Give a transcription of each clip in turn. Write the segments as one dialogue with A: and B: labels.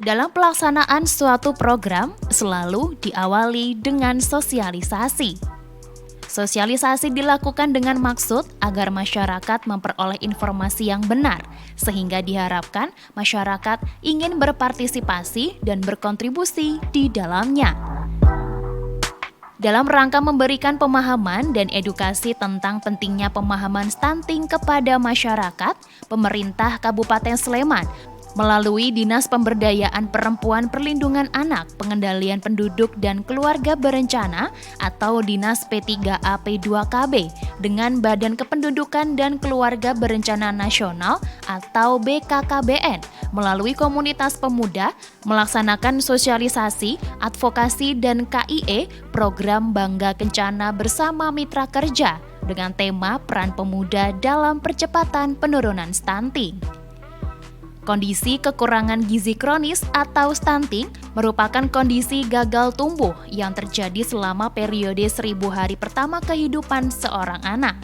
A: Dalam pelaksanaan suatu program, selalu diawali dengan sosialisasi. Sosialisasi dilakukan dengan maksud agar masyarakat memperoleh informasi yang benar, sehingga diharapkan masyarakat ingin berpartisipasi dan berkontribusi di dalamnya. Dalam rangka memberikan pemahaman dan edukasi tentang pentingnya pemahaman stunting kepada masyarakat, pemerintah Kabupaten Sleman melalui Dinas Pemberdayaan Perempuan Perlindungan Anak, Pengendalian Penduduk dan Keluarga Berencana atau Dinas P3A P2KB dengan Badan Kependudukan dan Keluarga Berencana Nasional atau BKKBN melalui komunitas pemuda melaksanakan sosialisasi, advokasi dan KIE program Bangga Kencana bersama Mitra Kerja dengan tema peran pemuda dalam percepatan penurunan stunting. Kondisi kekurangan gizi kronis atau stunting merupakan kondisi gagal tumbuh yang terjadi selama periode 1000 hari pertama kehidupan seorang anak.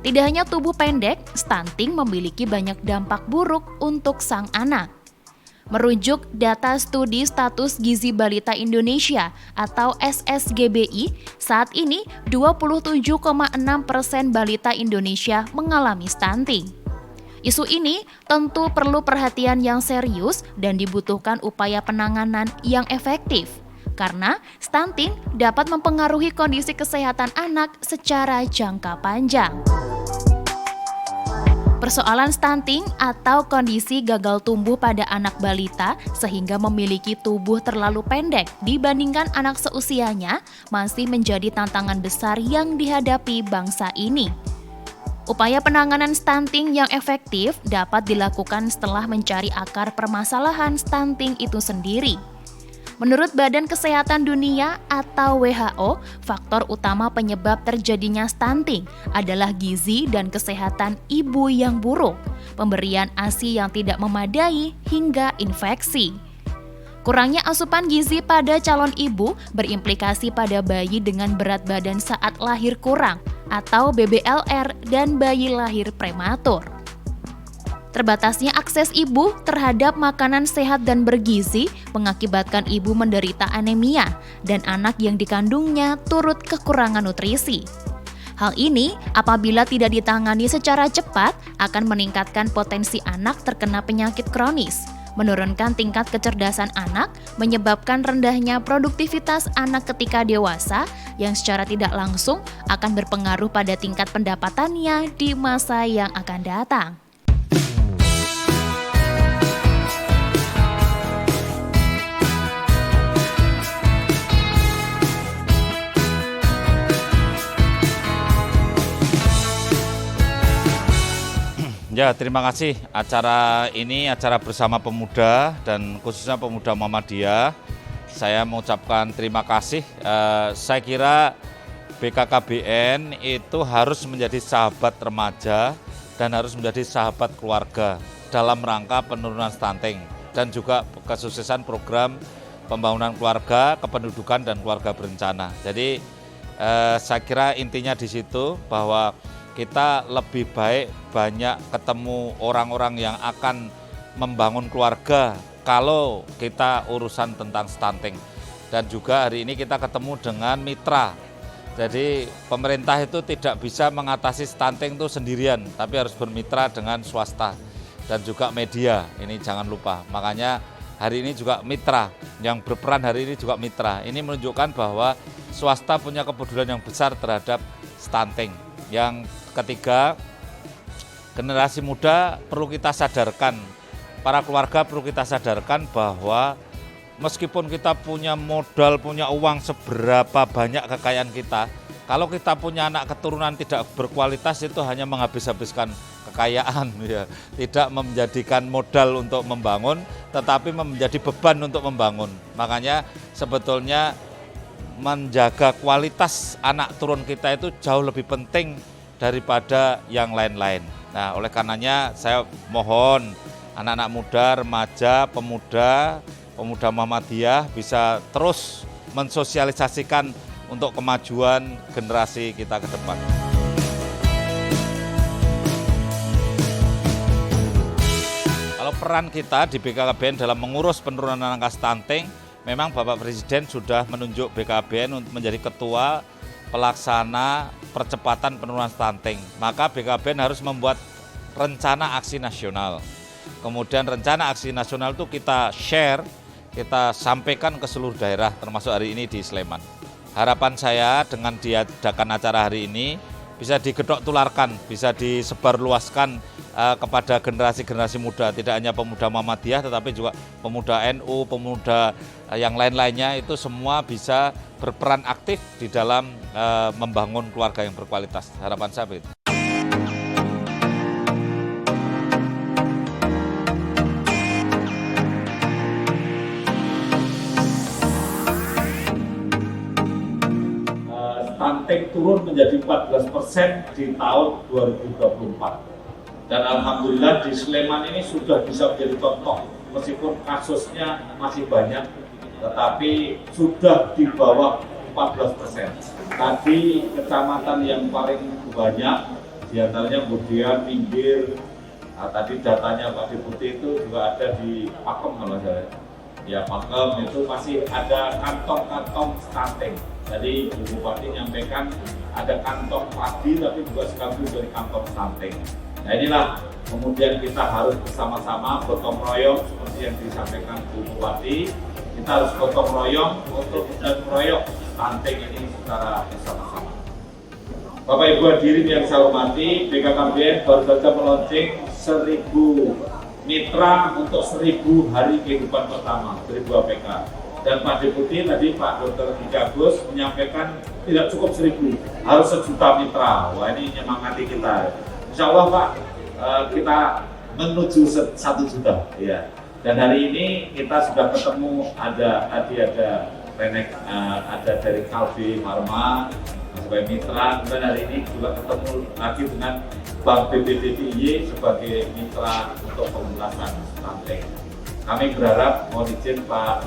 A: Tidak hanya tubuh pendek, stunting memiliki banyak dampak buruk untuk sang anak. Merujuk data Studi Status Gizi Balita Indonesia atau SSGBI, saat ini 27,6% balita Indonesia mengalami stunting. Isu ini tentu perlu perhatian yang serius dan dibutuhkan upaya penanganan yang efektif, karena stunting dapat mempengaruhi kondisi kesehatan anak secara jangka panjang. Persoalan stunting atau kondisi gagal tumbuh pada anak balita sehingga memiliki tubuh terlalu pendek dibandingkan anak seusianya masih menjadi tantangan besar yang dihadapi bangsa ini. Upaya penanganan stunting yang efektif dapat dilakukan setelah mencari akar permasalahan stunting itu sendiri. Menurut Badan Kesehatan Dunia atau WHO, faktor utama penyebab terjadinya stunting adalah gizi dan kesehatan ibu yang buruk, pemberian ASI yang tidak memadai, hingga infeksi. Kurangnya asupan gizi pada calon ibu berimplikasi pada bayi dengan berat badan saat lahir kurang atau BBLR dan bayi lahir prematur. Terbatasnya akses ibu terhadap makanan sehat dan bergizi mengakibatkan ibu menderita anemia dan anak yang dikandungnya turut kekurangan nutrisi. Hal ini apabila tidak ditangani secara cepat akan meningkatkan potensi anak terkena penyakit kronis, menurunkan tingkat kecerdasan anak, menyebabkan rendahnya produktivitas anak ketika dewasa yang secara tidak langsung akan berpengaruh pada tingkat pendapatannya di masa yang akan datang.
B: Ya, terima kasih. Acara ini acara bersama pemuda dan khususnya pemuda Muhammadiyah. Saya mengucapkan terima kasih. Saya kira BKKBN itu harus menjadi sahabat remaja dan harus menjadi sahabat keluarga dalam rangka penurunan stunting dan juga kesuksesan program pembangunan keluarga, kependudukan dan keluarga berencana. Jadi saya kira intinya di situ bahwa kita lebih baik banyak ketemu orang-orang yang akan membangun keluarga kalau kita urusan tentang stunting. Dan juga hari ini kita ketemu dengan mitra. Jadi pemerintah itu tidak bisa mengatasi stunting itu sendirian, tapi harus bermitra dengan swasta dan juga media. Ini jangan lupa. Makanya hari ini juga mitra, yang berperan hari ini juga mitra. Ini menunjukkan bahwa swasta punya kepedulian yang besar terhadap stunting. Yang ketiga, generasi muda perlu kita sadarkan, para keluarga perlu kita sadarkan bahwa meskipun kita punya modal, punya uang seberapa banyak kekayaan kita, kalau kita punya anak keturunan tidak berkualitas itu hanya menghabis-habiskan kekayaan, ya. Tidak menjadikan modal untuk membangun, tetapi menjadi beban untuk membangun. Makanya sebetulnya menjaga kualitas anak turun kita itu jauh lebih penting daripada yang lain-lain. Nah, oleh karenanya saya mohon anak-anak muda, remaja, pemuda Muhammadiyah bisa terus mensosialisasikan untuk kemajuan generasi kita ke depan. Kalau peran kita di BKKBN dalam mengurus penurunan angka stunting, memang Bapak Presiden sudah menunjuk BKKBN untuk menjadi ketua pelaksana percepatan penurunan stunting. Maka BKKBN harus membuat rencana aksi nasional. Kemudian rencana aksi nasional itu kita share, kita sampaikan ke seluruh daerah, termasuk hari ini di Sleman. Harapan saya dengan diadakan acara hari ini bisa digedok tularkan, bisa disebarluaskan kepada generasi-generasi muda, tidak hanya pemuda Muhammadiyah tetapi juga pemuda NU, pemuda yang lain-lainnya, itu semua bisa berperan aktif di dalam membangun keluarga yang berkualitas. Harapan saya begitu.
C: Stunting turun menjadi 14% di tahun 2024. Dan alhamdulillah di Sleman ini sudah bisa menjadi contoh, meskipun kasusnya masih banyak, tetapi sudah di bawah 14%. Tadi kecamatan yang paling banyak, diantaranya kemudian Pinggir, tadi datanya Pak Deputi itu juga ada di Pakem kalau saya. Ya Pakem itu masih ada kantong-kantong stunting. Jadi Ibu Bupati menyampaikan ada kantong padi tapi juga sekaligus dari kantong stunting. Nah inilah kemudian kita harus bersama-sama gotong royong seperti yang disampaikan Bu Bupati. Kita harus gotong royong untuk meroyok stunting ini secara bersama-sama. Bapak Ibu hadirin yang saya hormati, BKKBN baru saja meluncing 1000 mitra untuk 1000 hari kehidupan pertama, 1000 APK. Dan Pak Deputi tadi Pak Dr. Ika Agus menyampaikan tidak cukup 1000, harus 1 juta mitra. Wah ini menyemangati kita. Insya Allah Pak, kita menuju 1 juta. Ya. Dan hari ini kita sudah ketemu ada dari Kalvi Pharma sebagai mitra. Dan hari ini juga ketemu lagi dengan Bank BPDIY sebagai mitra untuk pementasan stunting. Kami berharap, mohon izin Pak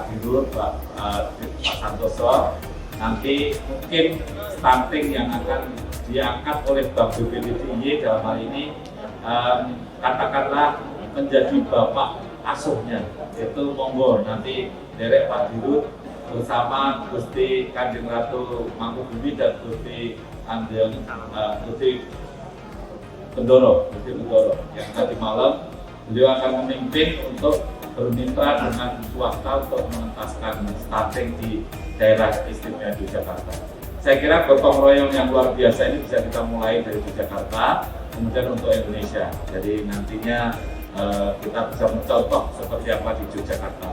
C: Dirut, Pak Santoso, nanti mungkin stunting yang akan diangkat oleh Bank BPDIY dalam hal ini katakanlah menjadi bapak asuhnya, yaitu monggo nanti derek Pak Dirut bersama Gusti Kanjeng Ratu Mangkubumi dan Gusti Bendoro yang tadi malam beliau akan memimpin untuk bermitra dengan swasta untuk mengentaskan stunting di daerah istimewa Yogyakarta. Saya kira gotong royong yang luar biasa ini bisa kita mulai dari Yogyakarta, kemudian untuk Indonesia. Jadi nantinya kita bisa mencontoh seperti apa di Yogyakarta.